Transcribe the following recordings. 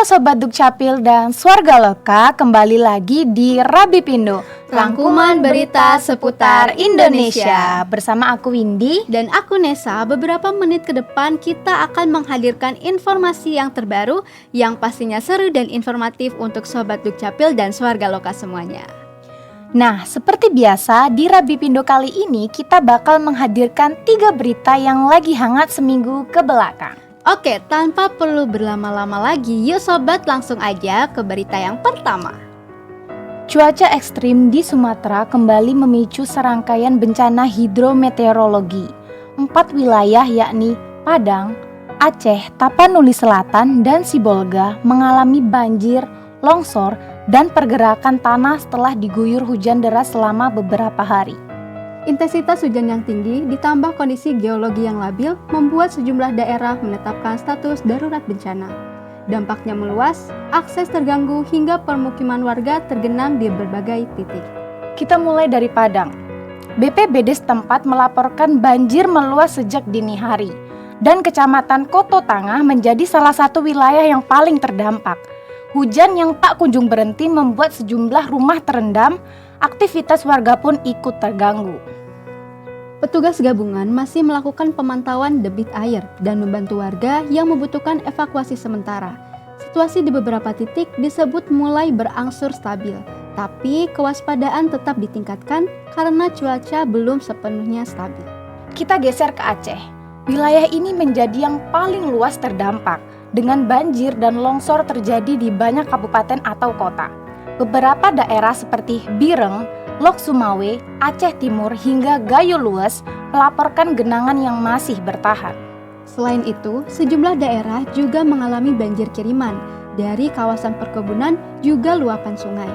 Sobat Dukcapil dan Swarga Loka, kembali lagi di Rabi Pindo, rangkuman berita seputar Indonesia. Bersama aku Windy dan aku Nesa. Beberapa menit ke depan kita akan menghadirkan informasi yang terbaru yang pastinya seru dan informatif untuk Sobat Dukcapil dan Swarga Loka semuanya. Nah, seperti biasa di Rabi Pindo kali ini kita bakal menghadirkan 3 berita yang lagi hangat seminggu ke belakang. Oke, tanpa perlu berlama-lama lagi, yuk sobat langsung aja ke berita yang pertama. Cuaca ekstrim di Sumatera kembali memicu serangkaian bencana hidrometeorologi. 4 wilayah yakni Padang, Aceh, Tapanuli Selatan, dan Sibolga mengalami banjir, longsor, dan pergerakan tanah setelah diguyur hujan deras selama beberapa hari. Intensitas hujan yang tinggi ditambah kondisi geologi yang labil membuat sejumlah daerah menetapkan status darurat bencana. Dampaknya meluas, akses terganggu hingga permukiman warga tergenang di berbagai titik. Kita mulai dari Padang. BPBD setempat melaporkan banjir meluas sejak dini hari dan Kecamatan Koto Tangah menjadi salah satu wilayah yang paling terdampak. Hujan yang tak kunjung berhenti membuat sejumlah rumah terendam, aktivitas warga pun ikut terganggu. Petugas gabungan masih melakukan pemantauan debit air dan membantu warga yang membutuhkan evakuasi sementara. Situasi di beberapa titik disebut mulai berangsur stabil, tapi kewaspadaan tetap ditingkatkan karena cuaca belum sepenuhnya stabil. Kita geser ke Aceh. Wilayah ini menjadi yang paling luas terdampak, dengan banjir dan longsor terjadi di banyak kabupaten atau kota. Beberapa daerah seperti Bireng, Lok Sumawe, Aceh Timur hingga Gayo Lues melaporkan genangan yang masih bertahan. Selain itu, sejumlah daerah juga mengalami banjir kiriman dari kawasan perkebunan juga luapan sungai.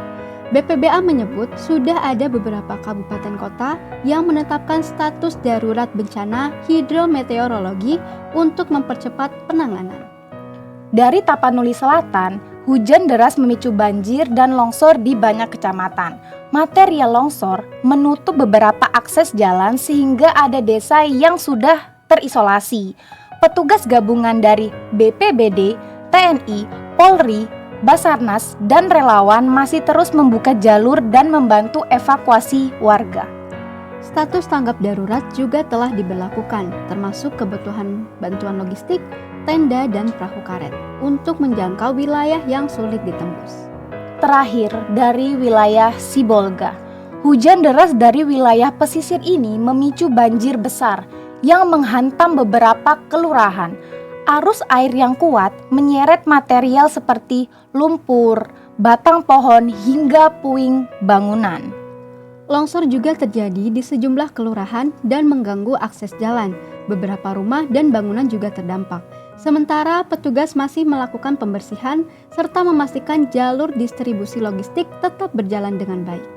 BPBA menyebut sudah ada beberapa kabupaten kota yang menetapkan status darurat bencana hidrometeorologi untuk mempercepat penanganan. Dari Tapanuli Selatan, hujan deras memicu banjir dan longsor di banyak kecamatan. Material longsor menutup beberapa akses jalan sehingga ada desa yang sudah terisolasi. Petugas gabungan dari BPBD, TNI, Polri, Basarnas, dan relawan masih terus membuka jalur dan membantu evakuasi warga. Status tanggap darurat juga telah diberlakukan, termasuk kebutuhan bantuan logistik, tenda, dan perahu karet untuk menjangkau wilayah yang sulit ditembus. Terakhir, dari wilayah Sibolga. Hujan deras dari wilayah pesisir ini memicu banjir besar yang menghantam beberapa kelurahan. Arus air yang kuat menyeret material seperti lumpur, batang pohon, hingga puing bangunan. Longsor juga terjadi di sejumlah kelurahan dan mengganggu akses jalan. Beberapa rumah dan bangunan juga terdampak. Sementara petugas masih melakukan pembersihan serta memastikan jalur distribusi logistik tetap berjalan dengan baik.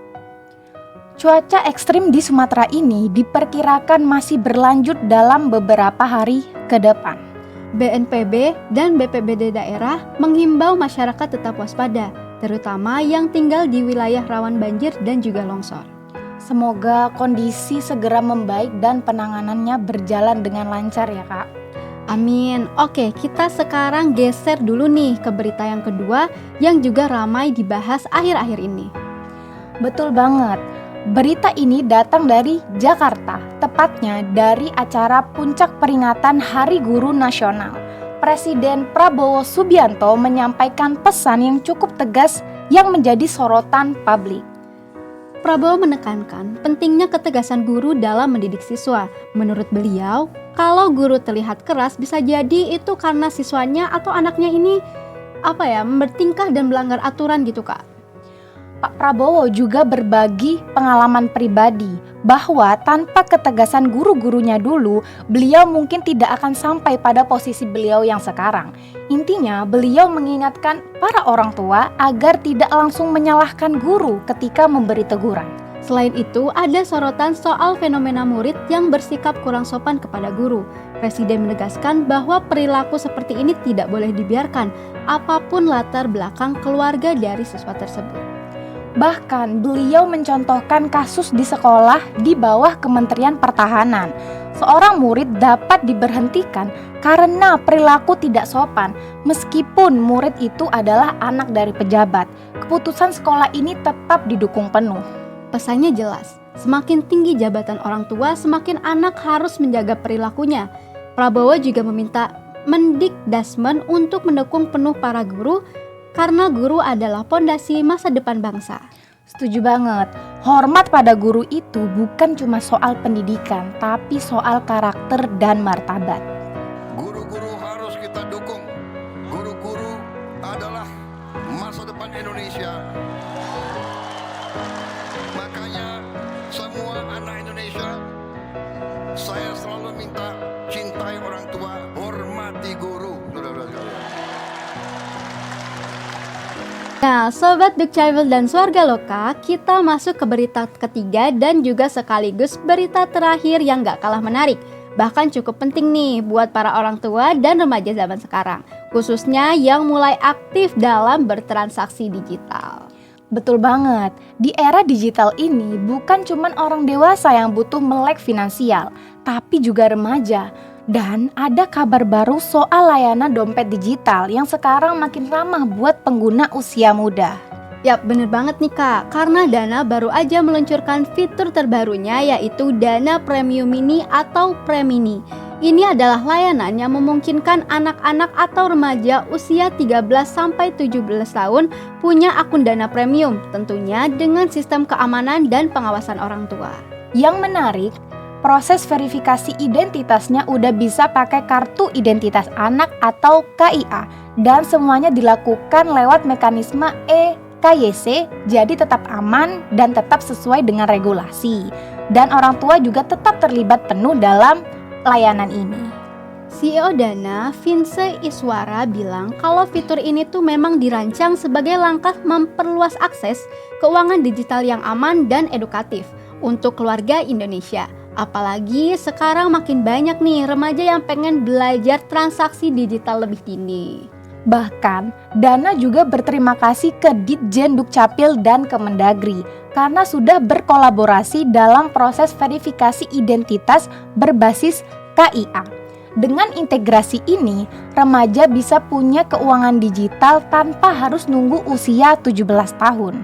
Cuaca ekstrim di Sumatera ini diperkirakan masih berlanjut dalam beberapa hari ke depan. BNPB dan BPBD daerah menghimbau masyarakat tetap waspada, terutama yang tinggal di wilayah rawan banjir dan juga longsor. Semoga kondisi segera membaik dan penanganannya berjalan dengan lancar ya Kak. Amin. Oke, kita sekarang geser dulu nih ke berita yang kedua yang juga ramai dibahas akhir-akhir ini. Betul banget. Berita ini datang dari Jakarta, tepatnya dari acara puncak peringatan Hari Guru Nasional. Presiden Prabowo Subianto menyampaikan pesan yang cukup tegas yang menjadi sorotan publik. Prabowo menekankan pentingnya ketegasan guru dalam mendidik siswa. Menurut beliau, kalau guru terlihat keras bisa jadi itu karena siswanya atau anaknya ini bertingkah dan melanggar aturan gitu Kak. Pak Prabowo juga berbagi pengalaman pribadi bahwa tanpa ketegasan guru-gurunya dulu, beliau mungkin tidak akan sampai pada posisi beliau yang sekarang. Intinya, beliau mengingatkan para orang tua agar tidak langsung menyalahkan guru ketika memberi teguran. Selain itu, ada sorotan soal fenomena murid yang bersikap kurang sopan kepada guru. Presiden menegaskan bahwa perilaku seperti ini tidak boleh dibiarkan, apapun latar belakang keluarga dari siswa tersebut. Bahkan beliau mencontohkan kasus di sekolah di bawah Kementerian Pertahanan. seorang murid dapat diberhentikan karena perilaku tidak sopan meskipun murid itu adalah anak dari pejabat. Keputusan sekolah ini tetap didukung penuh. Pesannya jelas, semakin tinggi jabatan orang tua, semakin anak harus menjaga perilakunya. Prabowo juga meminta Mendikdasmen untuk mendukung penuh para guru karena guru adalah pondasi masa depan bangsa. Setuju banget. Hormat pada guru itu bukan cuma soal pendidikan, tapi soal karakter dan martabat. Guru-guru harus kita dukung. Guru-guru adalah masa depan Indonesia. Makanya semua anak Indonesia, saya selalu minta cintai orang tua, hormati guru. Saudara-saudara sekalian. Nah, Sobat Dukcapil dan Swarga Loka, kita masuk ke berita ketiga dan juga sekaligus berita terakhir yang gak kalah menarik. Bahkan cukup penting nih buat para orang tua dan remaja zaman sekarang, khususnya yang mulai aktif dalam bertransaksi digital. Betul banget, di era digital ini bukan cuma orang dewasa yang butuh melek finansial, tapi juga remaja. Dan ada kabar baru soal layanan dompet digital yang sekarang makin ramah buat pengguna usia muda. Yap, bener banget nih Kak, karena Dana baru aja meluncurkan fitur terbarunya yaitu Dana Premium Mini atau Premini. Ini adalah layanan yang memungkinkan anak-anak atau remaja usia 13-17 tahun punya akun Dana Premium, tentunya dengan sistem keamanan dan pengawasan orang tua. Yang menarik, proses verifikasi identitasnya udah bisa pakai kartu identitas anak atau KIA dan semuanya dilakukan lewat mekanisme KYC, jadi tetap aman dan tetap sesuai dengan regulasi. Dan orang tua juga tetap terlibat penuh dalam layanan ini. CEO Dana, Vince Iswara bilang kalau fitur ini tuh memang dirancang sebagai langkah memperluas akses keuangan digital yang aman dan edukatif untuk keluarga Indonesia. Apalagi sekarang makin banyak nih remaja yang pengen belajar transaksi digital lebih dini. Bahkan, Dana juga berterima kasih ke Ditjen Dukcapil dan Kemendagri karena sudah berkolaborasi dalam proses verifikasi identitas berbasis KIA. Dengan integrasi ini, remaja bisa punya keuangan digital tanpa harus nunggu usia 17 tahun.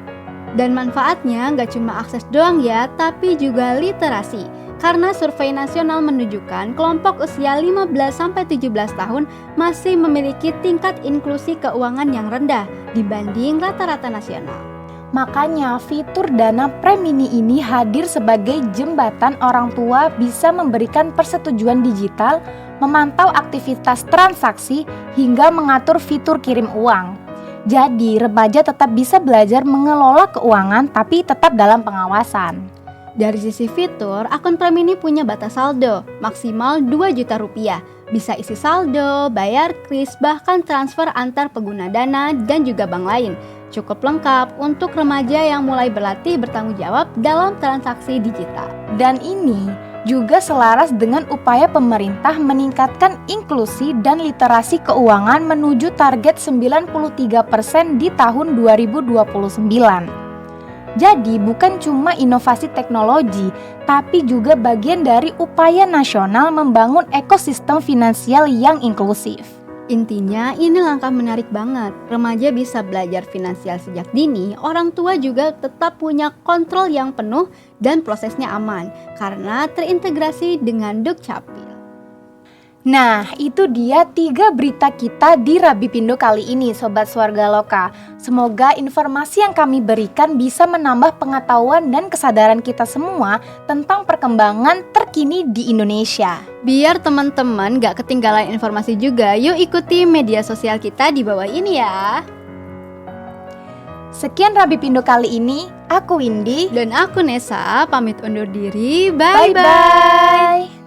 Dan manfaatnya nggak cuma akses doang ya, tapi juga literasi. Karena survei nasional menunjukkan kelompok usia 15-17 tahun masih memiliki tingkat inklusi keuangan yang rendah dibanding rata-rata nasional. Makanya fitur Dana Premini ini hadir sebagai jembatan orang tua bisa memberikan persetujuan digital, memantau aktivitas transaksi, hingga mengatur fitur kirim uang. Jadi remaja tetap bisa belajar mengelola keuangan tapi tetap dalam pengawasan. Dari sisi fitur, akun Premini punya batas saldo, maksimal 2 juta rupiah. Bisa isi saldo, bayar kris, bahkan transfer antar pengguna Dana dan juga bank lain. Cukup lengkap untuk remaja yang mulai berlatih bertanggung jawab dalam transaksi digital. Dan ini juga selaras dengan upaya pemerintah meningkatkan inklusi dan literasi keuangan menuju target 93% di tahun 2029. Jadi bukan cuma inovasi teknologi, tapi juga bagian dari upaya nasional membangun ekosistem finansial yang inklusif. Intinya ini langkah menarik banget. Remaja bisa belajar finansial sejak dini, orang tua juga tetap punya kontrol yang penuh dan prosesnya aman karena terintegrasi dengan Dukcapil. Nah, itu dia 3 berita kita di Rabipindo kali ini, Sobat Swarga Loka. Semoga informasi yang kami berikan bisa menambah pengetahuan dan kesadaran kita semua tentang perkembangan terkini di Indonesia. Biar teman-teman gak ketinggalan informasi juga, yuk ikuti media sosial kita di bawah ini ya. Sekian Rabipindo kali ini, aku Windy Dan aku Nesa, pamit undur diri, Bye-bye.